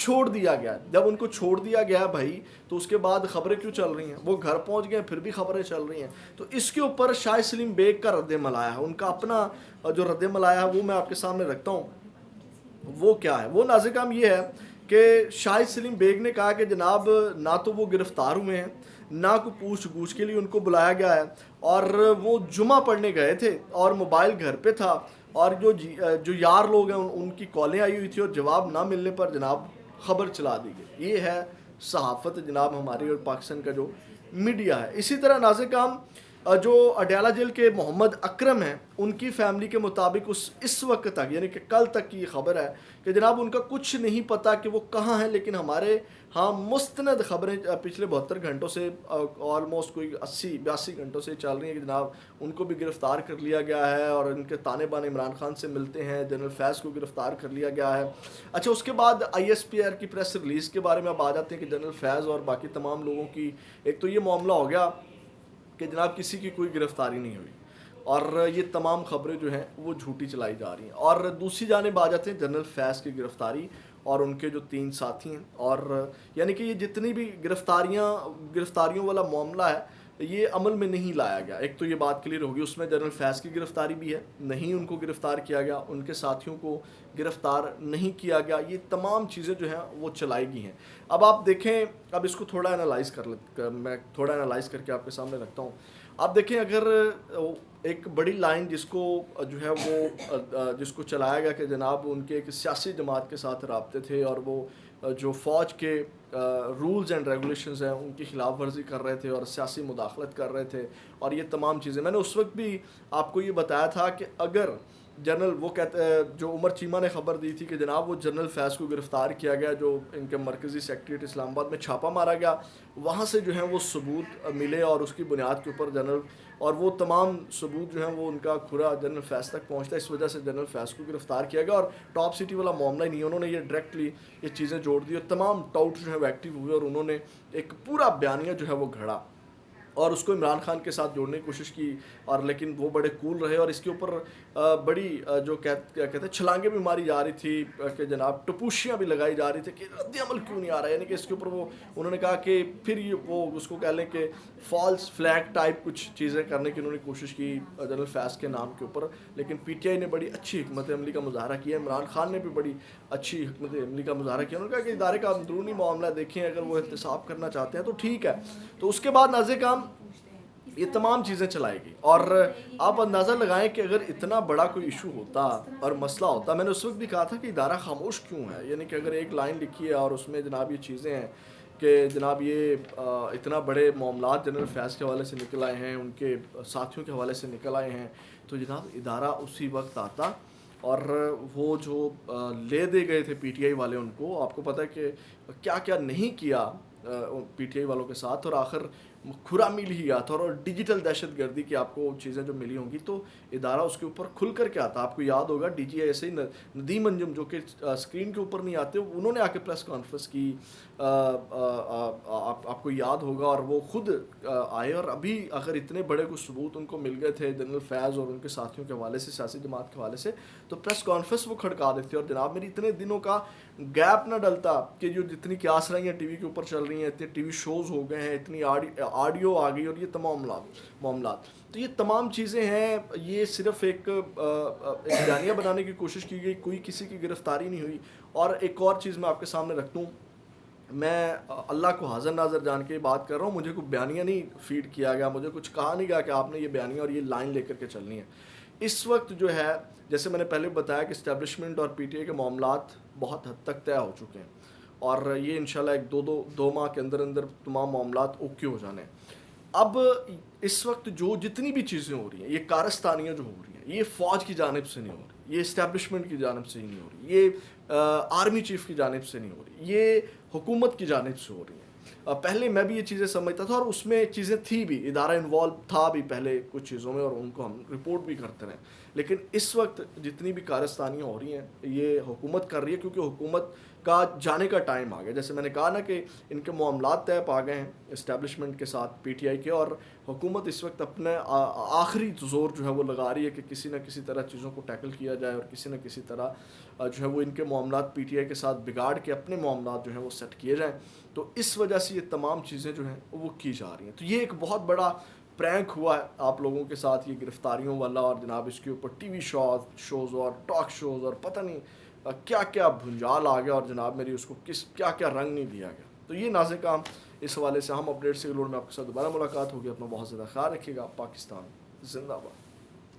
چھوڑ دیا گیا. جب ان کو چھوڑ دیا گیا بھائی تو اس کے بعد خبریں کیوں چل رہی ہیں؟ وہ گھر پہنچ گئے پھر بھی خبریں چل رہی ہیں. تو اس کے اوپر شاہد سلیم بیگ کا رد عمل آیا ہے. ان کا اپنا جو رد عمل آیا ہے وہ میں آپ کے سامنے رکھتا ہوں. وہ کیا ہے؟ وہ ناظرین کرام یہ ہے کہ شاہد سلیم بیگ نے کہا کہ جناب نہ تو وہ گرفتار ہوئے ہیں، نہ کوئی پوچھ گچھ کے لیے ان کو بلایا گیا ہے، اور وہ جمعہ پڑھنے گئے تھے اور موبائل گھر پہ تھا، اور جو یار لوگ ہیں ان کی کالیں آئی ہوئی تھی اور جواب نہ ملنے پر جناب خبر چلا دی گئی. یہ ہے صحافت جناب ہماری اور پاکستان کا جو میڈیا ہے. اسی طرح ناظرین کرام جو اڈیالہ جیل کے محمد اکرم ہیں ان کی فیملی کے مطابق اس وقت تک یعنی کہ کل تک کی یہ خبر ہے کہ جناب ان کا کچھ نہیں پتا کہ وہ کہاں ہیں، لیکن ہمارے ہاں مستند خبریں پچھلے 72 گھنٹوں سے آلموسٹ کوئی 80-82 گھنٹوں سے چل رہی ہیں کہ جناب ان کو بھی گرفتار کر لیا گیا ہے اور ان کے تانے بانے عمران خان سے ملتے ہیں. جنرل فیض کو گرفتار کر لیا گیا ہے. اچھا اس کے بعد ISPR کی پریس ریلیز کے بارے میں اب آ جاتے ہیں کہ جنرل فیض اور باقی تمام لوگوں کی ایک تو یہ معاملہ ہو گیا کہ جناب کسی کی کوئی گرفتاری نہیں ہوئی اور یہ تمام خبریں جو ہیں وہ جھوٹی چلائی جا رہی ہیں. اور دوسری جانب آ جاتے ہیں جنرل فیض کی گرفتاری اور ان کے جو 3 ساتھی ہیں، اور یعنی کہ یہ جتنی بھی گرفتاریوں والا معاملہ ہے یہ عمل میں نہیں لایا گیا. ایک تو یہ بات کلیئر ہوگی، اس میں جنرل فیض کی گرفتاری بھی ہے، نہیں ان کو گرفتار کیا گیا، ان کے ساتھیوں کو گرفتار نہیں کیا گیا. یہ تمام چیزیں جو ہیں وہ چلائی گئی ہیں. اب آپ دیکھیں، اب اس کو تھوڑا میں تھوڑا انالائز کر کے آپ کے سامنے رکھتا ہوں. آپ دیکھیں اگر ایک بڑی لائن جس کو جو ہے وہ جس کو چلایا گیا کہ جناب ان کے ایک سیاسی جماعت کے ساتھ رابطے تھے اور وہ جو فوج کے رولز اینڈ ریگولیشنز ہیں ان کی خلاف ورزی کر رہے تھے اور سیاسی مداخلت کر رہے تھے اور یہ تمام چیزیں. میں نے اس وقت بھی آپ کو یہ بتایا تھا کہ اگر جنرل وہ جو عمر چیمہ نے خبر دی تھی کہ جناب وہ جنرل فیض کو گرفتار کیا گیا جو ان کے مرکزی سیکریٹریٹ اسلام آباد میں چھاپا مارا گیا، وہاں سے جو ہیں وہ ثبوت ملے اور اس کی بنیاد کے اوپر جنرل اور وہ تمام ثبوت جو ہیں وہ ان کا کھرا جنرل فیض تک پہنچتا ہے، اس وجہ سے جنرل فیض کو گرفتار کیا گیا. اور ٹاپ سٹی والا معاملہ ہی نہیں، انہوں نے یہ ڈائریکٹلی یہ چیزیں جوڑ دی اور تمام ٹاؤٹ جو ہیں وہ ایکٹیو ہوئے اور انہوں نے ایک پورا بیانیہ جو ہے وہ گھڑا اور اس کو عمران خان کے ساتھ جوڑنے کی کوشش کی. اور لیکن وہ بڑے کول رہے اور اس کے اوپر بڑی جو کہتے ہیں چھلانگیں بھی ماری جا رہی تھی کہ جناب ٹپوشیاں بھی لگائی جا رہی تھی کہ رد عمل کیوں نہیں آ رہا ہے. یعنی کہ اس کے اوپر وہ انہوں نے کہا کہ پھر وہ اس کو کہہ لیں کہ فالس فلیگ ٹائپ کچھ چیزیں کرنے کی انہوں نے کوشش کی جنرل فیض کے نام کے اوپر. لیکن PTI نے بڑی اچھی حکمت عملی کا مظاہرہ کیا، عمران خان نے بھی بڑی اچھی حکمت عملی کا مظاہرہ کیا. انہوں نے کہا کہ ادارے کا اندرونی معاملہ دیکھیں، اگر وہ احتساب کرنا چاہتے ہیں تو ٹھیک ہے. تو اس کے بعد ناظرین کرام یہ تمام چیزیں چلائے گی. اور آپ اندازہ لگائیں کہ اگر اتنا بڑا کوئی ایشو ہوتا اور مسئلہ ہوتا، میں نے اس وقت بھی کہا تھا کہ ادارہ خاموش کیوں ہے. یعنی کہ اگر ایک لائن لکھی ہے اور اس میں جناب یہ چیزیں ہیں کہ جناب یہ اتنا بڑے معاملات جنرل فیض کے حوالے سے نکل آئے ہیں، ان کے ساتھیوں کے حوالے سے نکل آئے ہیں، تو جناب ادارہ اسی وقت آتا اور وہ جو لے دے گئے تھے PTI والے ان کو، آپ کو پتہ ہے کہ کیا کیا نہیں کیا PTI والوں کے ساتھ، اور آخر کھرا مل ہی آتا اور ڈیجیٹل دہشت گردی کی آپ کو چیزیں جو ملی ہوں گی تو ادارہ اس کے اوپر کھل کر کے آتا. آپ کو یاد ہوگا DGI ایسے ہی ندیم انجم جو کہ اسکرین کے اوپر نہیں آتے، انہوں نے آ کے پریس کانفرنس کی، آپ کو یاد ہوگا، اور وہ خود آئے. اور ابھی اگر اتنے بڑے کچھ ثبوت ان کو مل گئے تھے جنرل فیض اور ان کے ساتھیوں کے حوالے سے، سیاسی جماعت کے حوالے سے، تو پریس کانفرنس وہ کھڑکا دیتے. اور جناب میری اتنے دنوں کا گیپ نہ ڈلتا کہ جو جتنی قیاس رہی ہیں ٹی وی کے اوپر چل رہی ہیں، اتنے ٹی وی شوز ہو گئے ہیں، اتنی آڈیو آ گئی اور یہ تمام معاملات. تو یہ تمام چیزیں ہیں، یہ صرف ایک بیانیہ بنانے کی کوشش کی گئی، کوئی کسی کی گرفتاری نہیں ہوئی. اور ایک اور چیز میں آپ کے سامنے رکھ دوں، میں اللہ کو حاضر ناظر جان کے بات کر رہا ہوں، مجھے کوئی بیانیہ نہیں فیڈ کیا گیا، مجھے کچھ کہا نہیں گیا کہ آپ نے یہ بیانیہ اور یہ لائن لے کر کے چلنی ہے. اس وقت جو ہے جیسے میں نے پہلے بتایا کہ اسٹیبلشمنٹ اور PTI کے معاملات بہت حد تک طے ہو چکے ہیں اور یہ انشاءاللہ ایک دو ماہ کے اندر تمام معاملات اوکے ہو جانے ہیں. اب اس وقت جو جتنی بھی چیزیں ہو رہی ہیں، یہ کارستانیاں جو ہو رہی ہیں، یہ فوج کی جانب سے نہیں ہو رہی، یہ اسٹیبلشمنٹ کی جانب سے ہی نہیں ہو رہی، یہ آرمی چیف کی جانب سے نہیں ہو رہی، یہ حکومت کی جانب سے ہو رہی ہیں. پہلے میں بھی یہ چیزیں سمجھتا تھا اور اس میں چیزیں تھی بھی، ادارہ انوالو تھا بھی پہلے کچھ چیزوں میں اور ان کو ہم رپورٹ بھی کرتے رہے. لیکن اس وقت جتنی بھی کارستانیاں ہو رہی ہیں یہ حکومت کر رہی ہے، کیونکہ حکومت کا جانے کا ٹائم آ گیا. جیسے میں نے کہا نا کہ ان کے معاملات طے پا گئے ہیں اسٹیبلشمنٹ کے ساتھ پی ٹی آئی کے, اور حکومت اس وقت اپنے آخری زور جو ہے وہ لگا رہی ہے کہ کسی نہ کسی طرح چیزوں کو ٹیکل کیا جائے اور کسی نہ کسی طرح جو ہے وہ ان کے معاملات پی ٹی آئی کے ساتھ بگاڑ کے اپنے معاملات جو ہیں وہ سیٹ کیے جائیں. تو اس وجہ سے یہ تمام چیزیں جو ہیں وہ کی جا رہی ہیں. تو یہ ایک بہت بڑا پرینک ہوا ہے آپ لوگوں کے ساتھ, یہ گرفتاریوں والا, اور جناب اس کے اوپر ٹی وی شوز اور ٹاک شوز اور پتہ نہیں کیا کیا بھنجال آ گیا, اور جناب میری اس کو کیا کیا رنگ نہیں دیا گیا. تو یہ ناظرین کام اس حوالے سے ہم اپڈیٹ سے میں آپ کے ساتھ دوبارہ ملاقات ہوگی. اپنا بہت زیادہ خیال رکھیے گا. پاکستان زندہ باد.